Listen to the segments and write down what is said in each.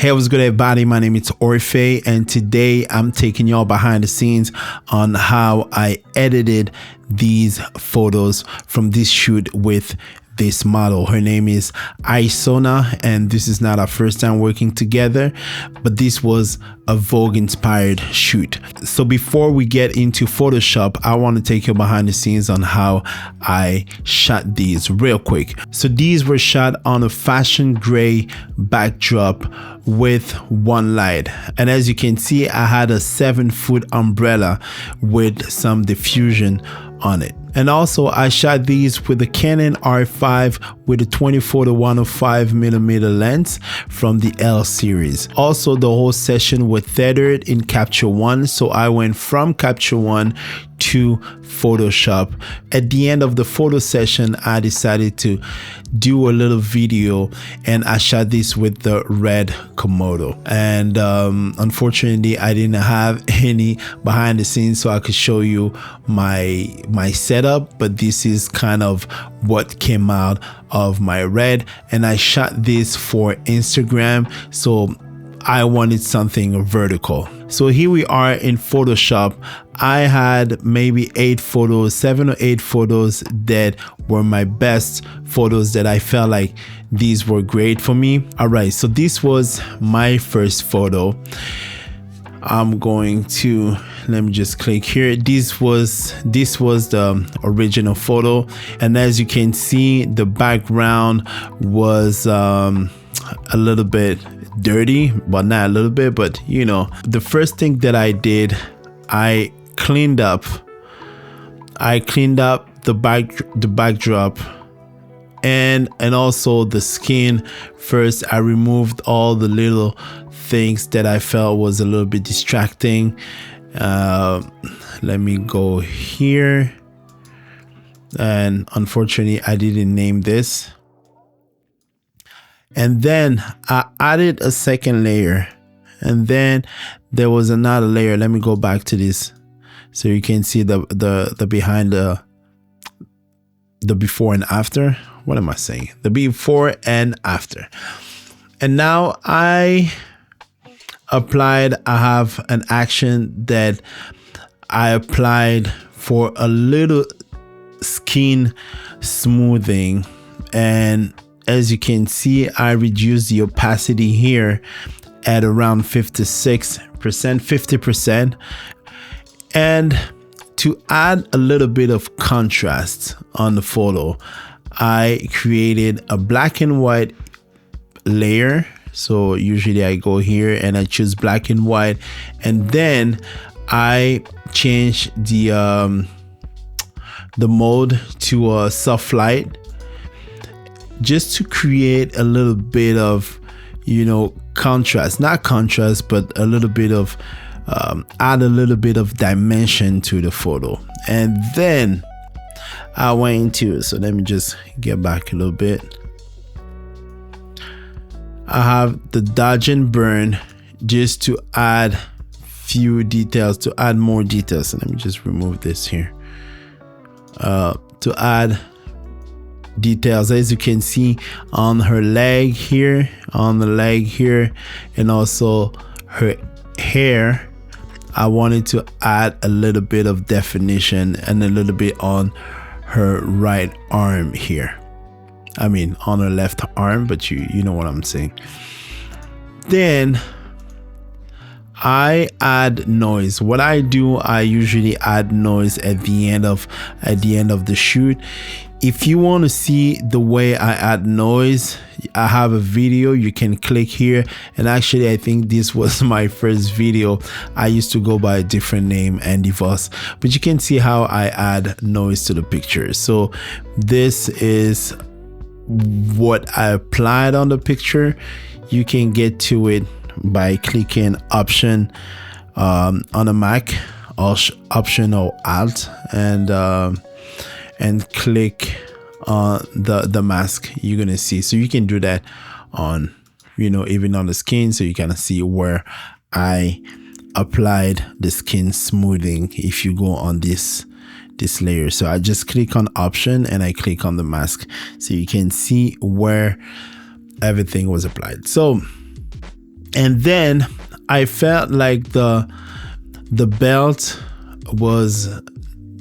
Hey, what's good, everybody? My name is Orfe, and today I'm taking y'all behind the scenes on how I edited these photos from this shoot with this model. Her name is Isona, and this is not our first time working together, but this was a Vogue-inspired shoot. So before we get into Photoshop, I want to take you behind the scenes on how I shot these real quick. So these were shot on a fashion gray backdrop with one light, and as you can see, I had a 7-foot umbrella with some diffusion on it. And also I shot these with a Canon R5 with a 24-105mm lens from the L series. Also, the whole session was tethered in Capture One, so I went from Capture One to Photoshop. At the end of the photo session, I decided to do a little video, and I shot this with the red Komodo. And unfortunately, I didn't have any behind the scenes so I could show you my setup, but this is kind of what came out of my red, and I shot this for Instagram, so I wanted something vertical. So here we are in Photoshop. I had maybe 7 or 8 photos that were my best photos that I felt like these were great for me. All right, so this was my first photo. I'm going to, let me just click here. This was the original photo, and as you can see, the background was a little bit dirty, but not a little bit, but you know, the first thing that I did, I cleaned up the backdrop and also the skin. First, I removed all the little things that I felt was a little bit distracting. Let me go here, and unfortunately I didn't name this. And then I added a second layer, and then there was another layer. Let me go back to this so you can see the behind the before and after. What am I saying? The before and after. And now I have an action that I applied for a little skin smoothing, and as you can see, I reduced the opacity here at around 50%. And to add a little bit of contrast on the photo, I created a black and white layer. So usually I go here and I choose black and white, and then I change the mode to a soft light, just to create a little bit of, you know, contrast, not contrast, but a little bit of add a little bit of dimension to the photo. And then I went into, so let me just get back a little bit. I have the dodge and burn just to add few details, to add more details. So let me just remove this here to add details. As you can see on her leg here, and also her hair, I wanted to add a little bit of definition and a little bit on her right arm here. I mean on her left arm, but you know what I'm saying. Then I add noise. What I do, I usually add noise at the end of the shoot. If you want to see the way I add noise, I have a video. You can click here, and actually I think this was my first video. I used to go by a different name, Andy Voss, but you can see how I add noise to the picture. So this is what I applied on the picture. You can get to it by clicking option on a Mac, option or alt, and click on the mask. You're gonna see, so you can do that on, you know, even on the skin, so you can see where I applied the skin smoothing if you go on this layer. So I just click on option and I click on the mask, so you can see where everything was applied. So And then I felt like the belt was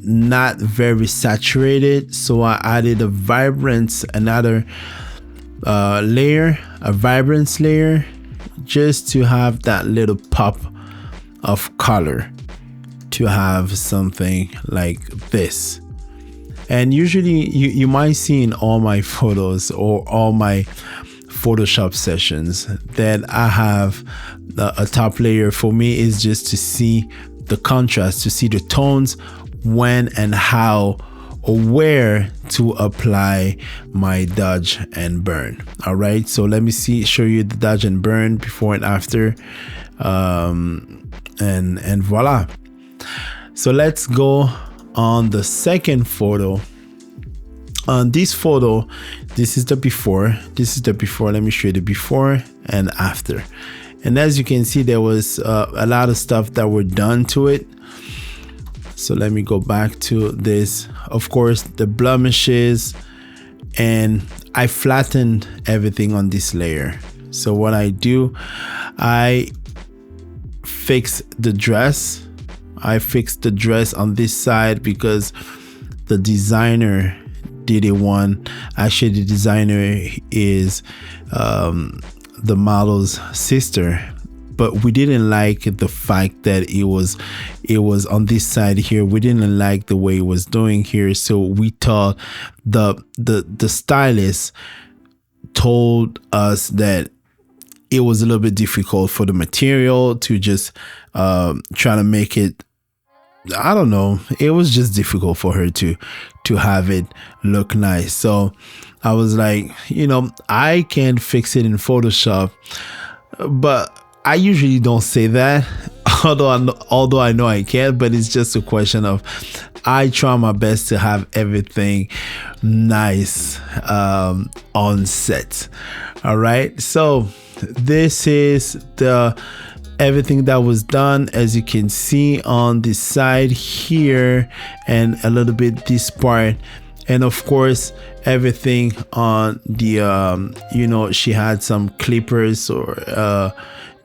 not very saturated, so I added another layer, a vibrance layer, just to have that little pop of color, to have something like this. And usually you might see in all my photos or all my Photoshop sessions that I have a top layer. For me is just to see the contrast, to see the tones, when and how or where to apply my dodge and burn. All right, so let me show you the dodge and burn before and after, and voila. So let's go on the second photo. On this photo, this is the before. Let me show you the before and after. And as you can see, there was a lot of stuff that were done to it. So let me go back to this. Of course, the blemishes, and I flattened everything on this layer. So what I do, I fix the dress. I fixed the dress on this side because the designer did it one. Actually, the designer is the model's sister, but we didn't like the fact that it was on this side here. We didn't like the way it was doing here, so we thought the stylist told us that it was a little bit difficult for the material to just try to make it, I don't know, it was just difficult for her to have it look nice. So I was like, I can fix it in Photoshop, but I usually don't say that, although I know I can, but it's just a question of I try my best to have everything nice on set. All right, so this is everything that was done, as you can see on the side here, and a little bit this part, and of course everything on the she had some clippers, or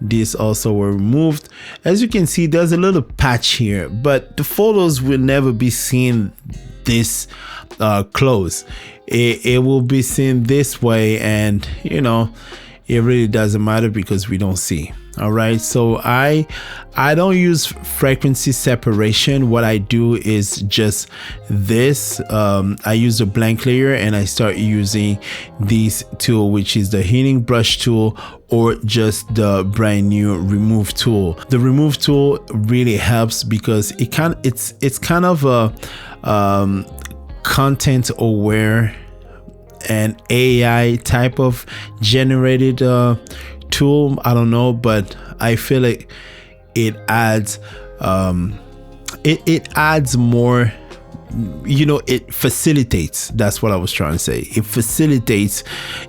these also were removed. As you can see, there's a little patch here, but the photos will never be seen this close. It will be seen this way, and it really doesn't matter because we don't see. All right, so I don't use frequency separation. What I do is just this. I use a blank layer and I start using this tool, which is the heating brush tool, or just the brand new remove tool. The remove tool really helps because it's kind of a content aware and AI type of generated tool. I don't know, but I feel like it adds it adds more, it facilitates. That's what I was trying to say. It facilitates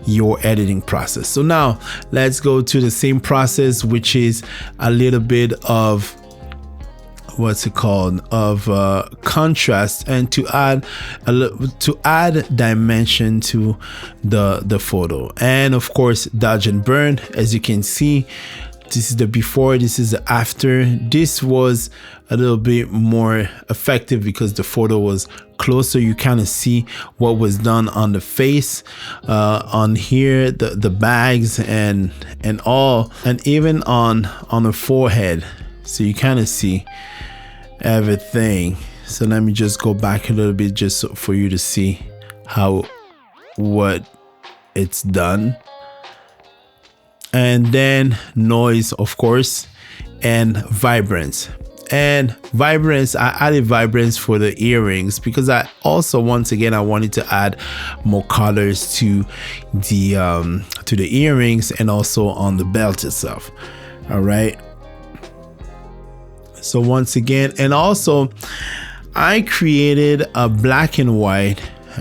your editing process. So now let's go to the same process, which is a little bit of contrast, and to add dimension to the photo. And of course, dodge and burn. As you can see, this is the before, this is the after. This was a little bit more effective because the photo was closer. You kind of see what was done on the face, on here, the bags, and all, and even on the forehead. So you kind of see everything. So let me just go back a little bit just for you to see what it's done. And then noise, of course, and vibrance. I added vibrance for the earrings because I also, once again, I wanted to add more colors to the earrings and also on the belt itself. All right, so once again, and also I created a black and white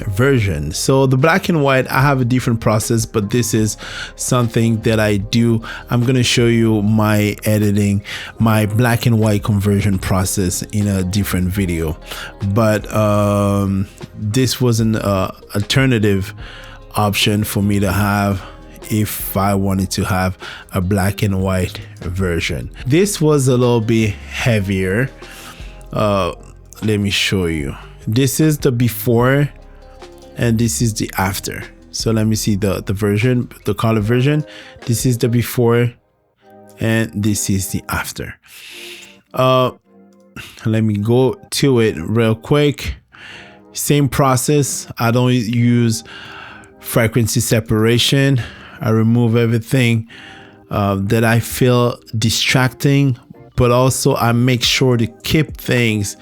version. So the black and white, I have a different process, but this is something that I do. I'm going to show you my editing, my black and white conversion process in a different video, but this was an alternative option for me to have if I wanted to have a black and white version. This was a little bit heavier. Let me show you. This is the before and this is the after. So let me see the version, the color version. This is the before and this is the after. Let me go to it real quick. Same process. I don't use frequency separation. I remove everything that I feel distracting, but also I make sure to keep things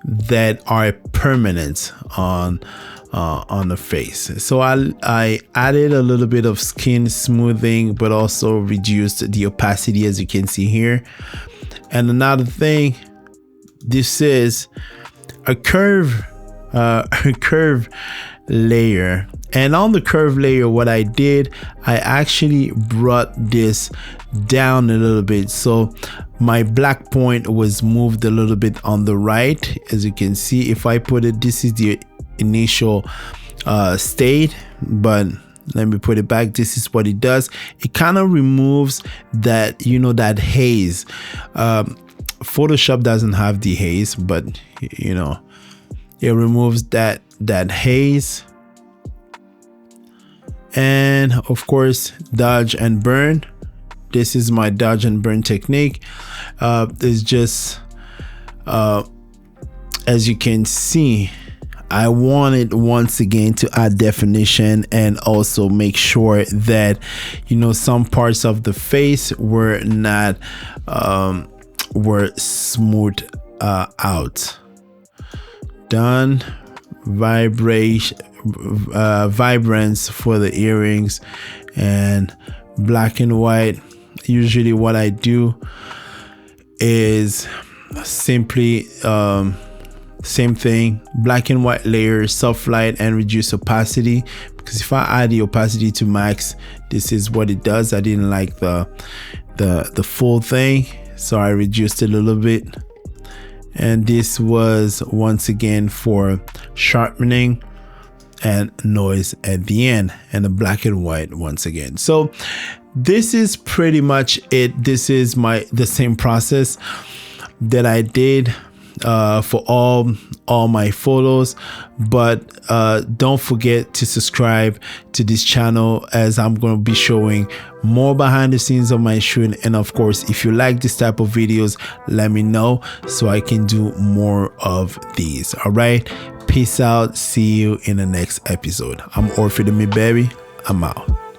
that are permanent on the face. So I added a little bit of skin smoothing, but also reduced the opacity, as you can see here. And another thing, this is a curve layer. And on the curve layer, what I did, I actually brought this down a little bit. So my black point was moved a little bit on the right. As you can see, if I put it, this is the initial state, but let me put it back. This is what it does. It kind of removes that, you know, that haze. Photoshop doesn't have the haze, but you know, it removes that haze. And of course, dodge and burn. This is my dodge and burn technique. It's just as you can see, I wanted once again to add definition and also make sure that, you know, some parts of the face were not were smoothed out. Done. Vibrance for the earrings and black and white. Usually what I do is simply same thing, black and white layer, soft light and reduce opacity, because if I add the opacity to max, this is what it does. I didn't like the full thing, so I reduced it a little bit. And this was once again for sharpening and noise at the end, and the black and white once again. So this is pretty much it. This is the same process that I did for all my photos, but don't forget to subscribe to this channel, as I'm going to be showing more behind the scenes of my shoot. And of course, if you like this type of videos, let me know so I can do more of these. All right, peace out. See you in the next episode. I'm Orphy the Me Baby. I'm out.